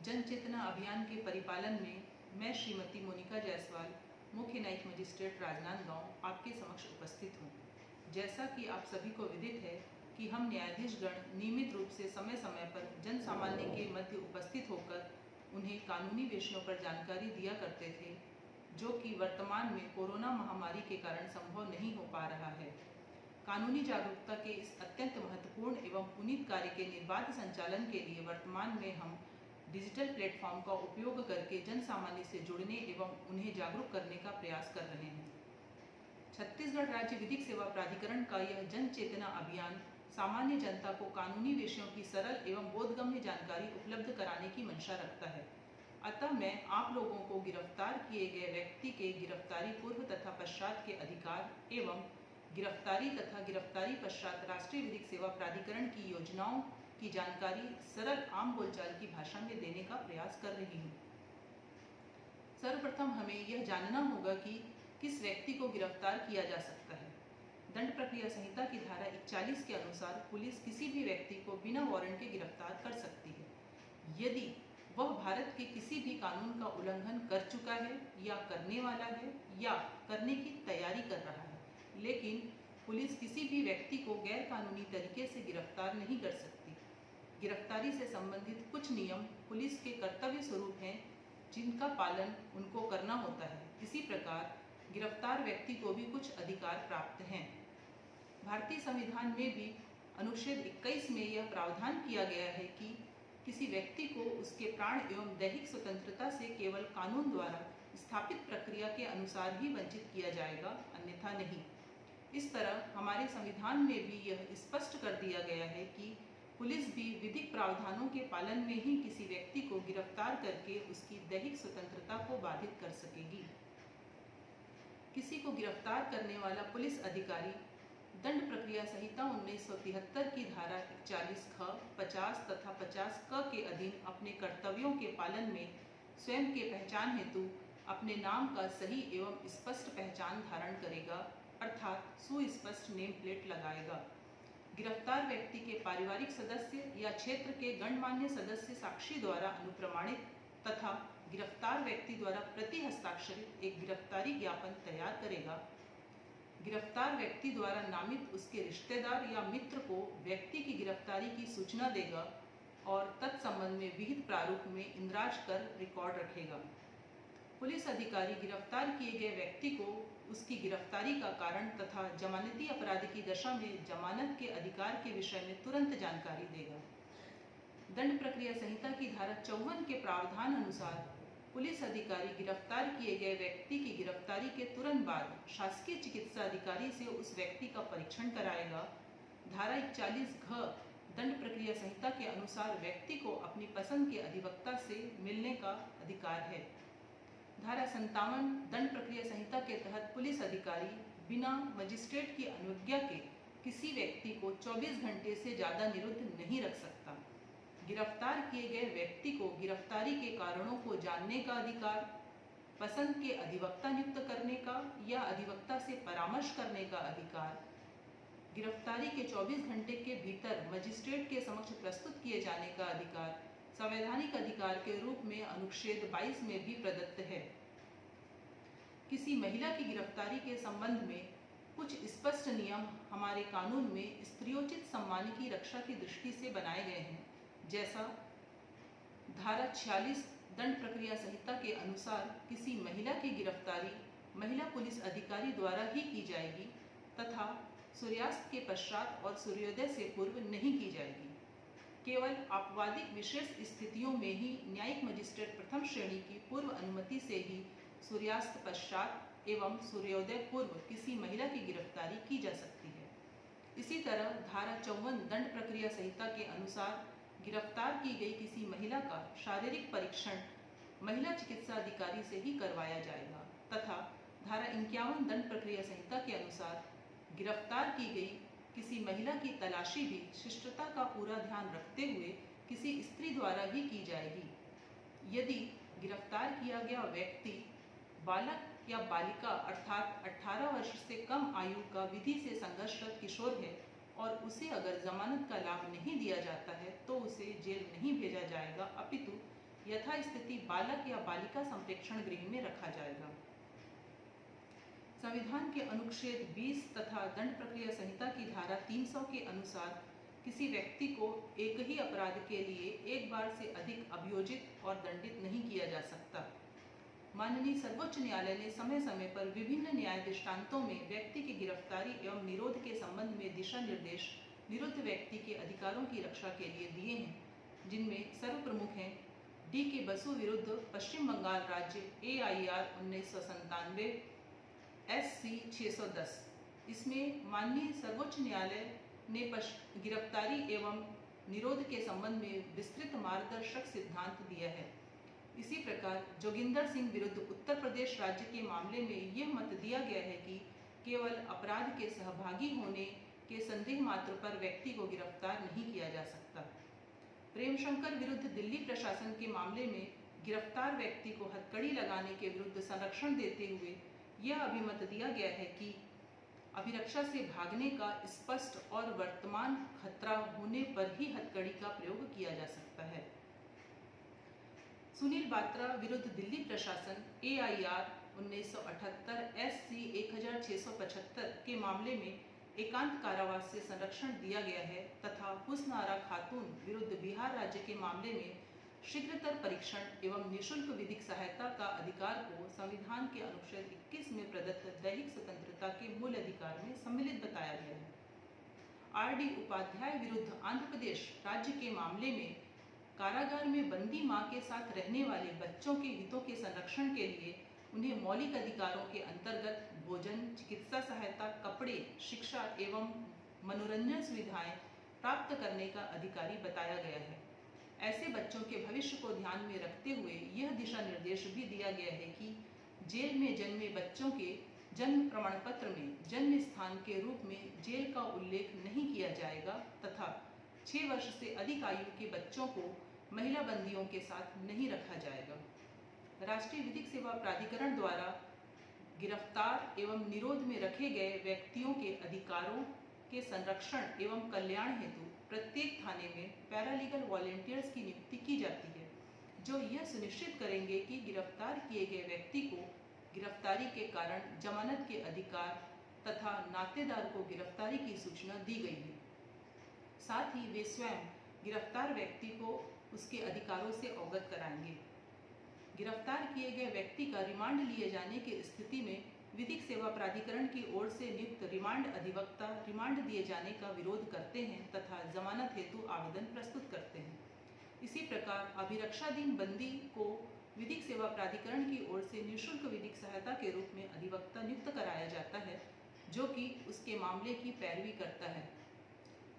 जन चेतना अभियान के परिपालन में मैं श्रीमती मोनिका जायसवाल, मुख्य न्यायिक मजिस्ट्रेट राजनांदगांव आपके समक्ष उपस्थित हूँ। जैसा कि आप सभी को विदित है कि हम न्यायाधीशगण नियमित रूप से समय समय पर जन सामान्य के मध्य उपस्थित होकर उन्हें कानूनी विषयों पर जानकारी दिया करते थे, जो कि वर्तमान में कोरोना महामारी के कारण संभव नहीं हो पा रहा है। कानूनी जागरूकता के इस अत्यंत महत्वपूर्ण एवं पुनीत कार्य के निर्बाध संचालन के लिए वर्तमान में हम डिजिटल प्लेटफॉर्म का उपयोग करके जन सामान्य से जुड़ने एवं उन्हें जागरूक करने का प्रयास कर रहे हैं। छत्तीसगढ़ राज्य विधिक सेवा प्राधिकरण का यह जन चेतना अभियान सामान्य जनता को कानूनी विषयों की सरल एवं बोधगम्य जानकारी उपलब्ध कराने की मंशा रखता है। अतः मैं आप लोगों को गिरफ्तार किए गए व्यक्ति के गिरफ्तारी पूर्व तथा पश्चात के अधिकार एवं गिरफ्तारी तथा गिरफ्तारी पश्चात राष्ट्रीय विधिक सेवा प्राधिकरण की योजनाओं की जानकारी सरल आम बोलचाल की भाषा में देने का प्रयास कर रही हूँ। सर्वप्रथम हमें यह जानना होगा कि किस व्यक्ति को गिरफ्तार किया जा सकता है। दंड प्रक्रिया संहिता की धारा 41 के अनुसार पुलिस किसी भी व्यक्ति को बिना वारंट के गिरफ्तार कर सकती है, यदि वह भारत के किसी भी कानून का उल्लंघन कर चुका है या करने वाला है या करने की तैयारी कर रहा है। लेकिन पुलिस किसी भी व्यक्ति को गैर कानूनी तरीके से गिरफ्तार नहीं कर सकती। गिरफ्तारी से संबंधित कुछ नियम पुलिस के कर्तव्य स्वरूप हैं, जिनका पालन उनको करना होता है। इसी प्रकार गिरफ्तार व्यक्ति को भी कुछ अधिकार प्राप्त हैं। भारतीय संविधान में भी अनुच्छेद 21 में यह प्रावधान किया गया है कि किसी व्यक्ति को उसके प्राण एवं दैहिक स्वतंत्रता से केवल कानून द्वारा स्थापित प्रक्रिया के अनुसार ही वंचित किया जाएगा, अन्यथा नहीं। इस तरह हमारे संविधान में भी यह स्पष्ट कर दिया गया है कि पुलिस भी विधिक प्रावधानों के पालन में ही किसी व्यक्ति को गिरफ्तार करके उसकी दैहिक स्वतंत्रता को बाधित कर सकेगी। किसी को गिरफ्तार करने वाला पुलिस अधिकारी दंड प्रक्रिया संहिता 1973 की धारा 41 ख, 50 तथा 50 क के अधीन अपने कर्तव्यों के पालन में स्वयं के पहचान हेतु अपने नाम का सही एवं स्पष्ट पहचान धारण करेगा, अर्थात सुस्पष्ट नेम प्लेट लगाएगा। गिरफ्तार व्यक्ति के पारिवारिक सदस्य या क्षेत्र के गणमान्य सदस्य साक्षी द्वारा अनुप्रमाणित तथा गिरफ्तार व्यक्ति द्वारा प्रति हस्ताक्षरित एक गिरफ्तारी ज्ञापन तैयार करेगा। गिरफ्तार व्यक्ति द्वारा नामित उसके रिश्तेदार या मित्र को व्यक्ति की गिरफ्तारी की सूचना देगा और तत्संबंध में विहित प्रारूप में इंद्राज कर रिकॉर्ड रखेगा। पुलिस अधिकारी गिरफ्तार किए गए व्यक्ति को उसकी गिरफ्तारी का कारण तथा जमानती अपराधी की दशा में जमानत के अधिकार के विषय में तुरंत जानकारी देगा। दंड प्रक्रिया संहिता की धारा 54 के प्रावधान अनुसार पुलिस अधिकारी गिरफ्तार किए गए व्यक्ति की गिरफ्तारी के तुरंत बाद शासकीय चिकित्सा अधिकारी से उस व्यक्ति का परीक्षण कराएगा। धारा 41 घ दंड प्रक्रिया संहिता के अनुसार व्यक्ति को अपनी पसंद के अधिवक्ता से मिलने का अधिकार है। धारा 57 दंड प्रक्रिया संहिता के तहत पुलिस अधिकारी बिना मजिस्ट्रेट की अनुज्ञा के किसी व्यक्ति को 24 घंटे से ज़्यादा निरुद्ध नहीं रख सकता। गिरफ्तार किए गए व्यक्ति को गिरफ्तारी के कारणों को जानने का अधिकार, पसंद के अधिवक्ता नियुक्त करने का या अधिवक्ता से परामर्श करने का अधिकार, गिरफ्तारी के 24 घंटे के भीतर मजिस्ट्रेट के समक्ष प्रस्तुत किए जाने का अधिकार संवैधानिक अधिकार के रूप में अनुच्छेद 22 में भी प्रदत्त है। किसी महिला की गिरफ्तारी के संबंध में कुछ स्पष्ट नियम हमारे कानून में स्त्रियोचित सम्मान की रक्षा की दृष्टि से बनाए गए हैं। जैसा धारा 46 दंड प्रक्रिया संहिता के अनुसार किसी महिला की गिरफ्तारी महिला पुलिस अधिकारी द्वारा ही की जाएगी तथा सूर्यास्त के पश्चात और सूर्योदय से पूर्व नहीं की जाएगी। केवल आपवादिक विशेष स्थितियों में ही न्यायिक मजिस्ट्रेट प्रथम श्रेणी की पूर्व अनुमति से ही सूर्यास्त पश्चात एवं सूर्योदय पूर्व किसी महिला की गिरफ्तारी की जा सकती है। इसी तरह धारा 54 दंड प्रक्रिया संहिता के अनुसार गिरफ्तार की गई किसी महिला का शारीरिक परीक्षण महिला चिकित्सा अधिकारी से ही करवाया जाएगा तथा धारा 51 दंड प्रक्रिया संहिता के अनुसार गिरफ्तार की गई किसी महिला की तलाशी भी शिष्टता का पूरा ध्यान रखते हुए किसी स्त्री द्वारा ही की जाएगी। यदि गिरफ्तार किया गया व्यक्ति बालक या बालिका अर्थात 18 वर्ष से कम आयु का विधि से संघर्षरत किशोर है और उसे अगर जमानत का लाभ नहीं दिया जाता है तो उसे जेल नहीं भेजा जाएगा, अपितु यथास्थिति बालक या बालिका संप्रेक्षण गृह में रखा जाएगा। संविधान के अनुच्छेद 20 तथा दंड प्रक्रिया संहिता की धारा 300 के अनुसार किसी व्यक्ति को एक ही अपराध के लिए एक बार से अधिक अभियोजित और दंडित नहीं किया जा सकता। माननीय सर्वोच्च न्यायालय ने समय समय पर विभिन्न न्याय दृष्टांतों में व्यक्ति की गिरफ्तारी एवं निरोध के संबंध में दिशा निर्देश निरुद्ध व्यक्ति के अधिकारों की रक्षा के लिए दिए हैं, जिनमें सर्वप्रमुख हैं D.K. बसु विरुद्ध पश्चिम बंगाल राज्य AIR 1997 SC 610। इसमें माननीय सर्वोच्च न्यायालय ने गिरफ्तारी एवं निरोध के संबंध में विस्तृत मार्गदर्शक सिद्धांत दिया है। इसी प्रकार जोगिंदर सिंह विरुद्ध उत्तर प्रदेश राज्य के मामले में यह मत दिया गया है कि केवल अपराध के सहभागी होने के संदेह मात्र पर व्यक्ति को गिरफ्तार नहीं किया जा सकता। प्रेमशंकर विरुद्ध दिल्ली प्रशासन के मामले में गिरफ्तार व्यक्ति को हथकड़ी लगाने के विरुद्ध संरक्षण देते हुए यह अभिमत दिया गया है कि अभिरक्षा से भागने का स्पष्ट और वर्तमान खतरा होने पर ही हथकड़ी का प्रयोग किया जा सकता है। सुनील बात्रा विरुद्ध दिल्ली प्रशासन AIR 1978 SC 1675 के मामले में एकांत कारावास से संरक्षण दिया गया है तथा हुस्न आरा खातून विरुद्ध बिहार राज्य के मामले में शीघ्रतर परीक्षण एवं निःशुल्क विधिक सहायता का अधिकार को संविधान के अनुच्छेद 21 में प्रदत्त दैहिक स्वतंत्रता के मूल अधिकार में सम्मिलित बताया गया है। RD उपाध्याय विरुद्ध आंध्र प्रदेश राज्य के मामले में कारागार में बंदी मां के साथ रहने वाले बच्चों के हितों के संरक्षण के लिए उन्हें मौलिक अधिकारों के अंतर्गत भोजन, चिकित्सा सहायता, कपड़े, शिक्षा एवं मनोरंजन सुविधाएं प्राप्त करने का अधिकारी बताया गया है। ऐसे बच्चों के भविष्य को ध्यान में रखते हुए यह दिशा निर्देश भी दिया गया है कि जेल में जन्मे बच्चों के जन्म प्रमाण पत्र में जन्म स्थान के रूप में जेल का उल्लेख नहीं किया जाएगा तथा 6 वर्ष से अधिक आयु के बच्चों को महिला बंदियों के साथ नहीं रखा जाएगा। राष्ट्रीय विधिक सेवा प्राधिकरण द्वारा गिरफ्तार एवं निरोध में रखे गए व्यक्तियों के अधिकारों के संरक्षण एवं कल्याण हेतु प्रत्येक थाने में पैरालीगल वॉलंटियर्स की नियुक्ति की जाती है, जो यह सुनिश्चित करेंगे कि गिरफ्तार किए गए व्यक्ति को गिरफ्तारी के कारण जमानत के अधिकार तथा नातेदार को गिरफ्तारी की सूचना दी गई है। साथ ही वे स्वयं गिरफ्तार व्यक्ति को उसके अधिकारों से अवगत कराएंगे। गिरफ्तार किए गए व्यक्ति का रिमांड लिए जाने की स्थिति में विधिक सेवा प्राधिकरण की ओर से नियुक्त रिमांड अधिवक्ता रिमांड दिए जाने का विरोध करते हैं तथा जमानत हेतु आवेदन प्रस्तुत करते हैं। इसी प्रकार अभिरक्षाधीन बंदी को विधिक सेवा प्राधिकरण की ओर से निःशुल्क विधिक सहायता के रूप में अधिवक्ता नियुक्त कराया जाता है, जो कि उसके मामले की पैरवी करता है।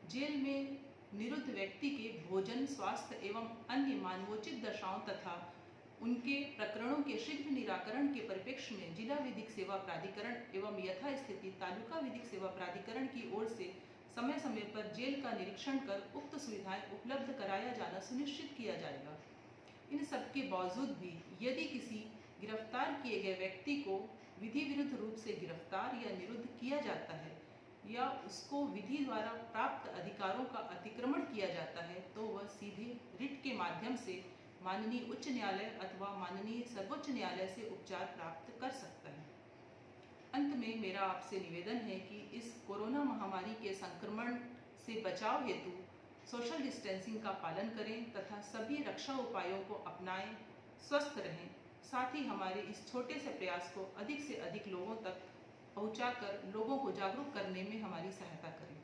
जेल में निरुद्ध व्यक्ति के भोजन, स्वास्थ्य एवं अन्य मानवोचित दशाओं तथा उनके प्रकरणों के शीघ्र निराकरण के परिप्रेक्ष्य में जिला विधिक सेवा प्राधिकरण एवं यथास्थिति तालुका विधिक सेवा प्राधिकरण की ओर से समय समय पर जेल का निरीक्षण कर उक्त सुविधाएं उपलब्ध कराया जाना सुनिश्चित किया जाएगा। इन सब के बावजूद भी यदि किसी गिरफ्तार किए गए व्यक्ति को विधि विरुद्ध रूप से गिरफ्तार या निरुद्ध किया जाता है या उसको विधि द्वारा प्राप्त अधिकारों का अतिक्रमण किया जाता है, तो वह सीधे रिट के माध्यम से माननीय उच्च न्यायालय अथवा माननीय सर्वोच्च न्यायालय से उपचार प्राप्त कर सकता है। अंत में मेरा आपसे निवेदन है कि इस कोरोना महामारी के संक्रमण से बचाव हेतु सोशल डिस्टेंसिंग का पालन करें तथा सभी रक्षा उपायों को अपनाएं, स्वस्थ रहें। साथ ही हमारे इस छोटे से प्रयास को अधिक से अधिक लोगों तक पहुंचाकर लोगों को जागरूक करने में हमारी सहायता करें।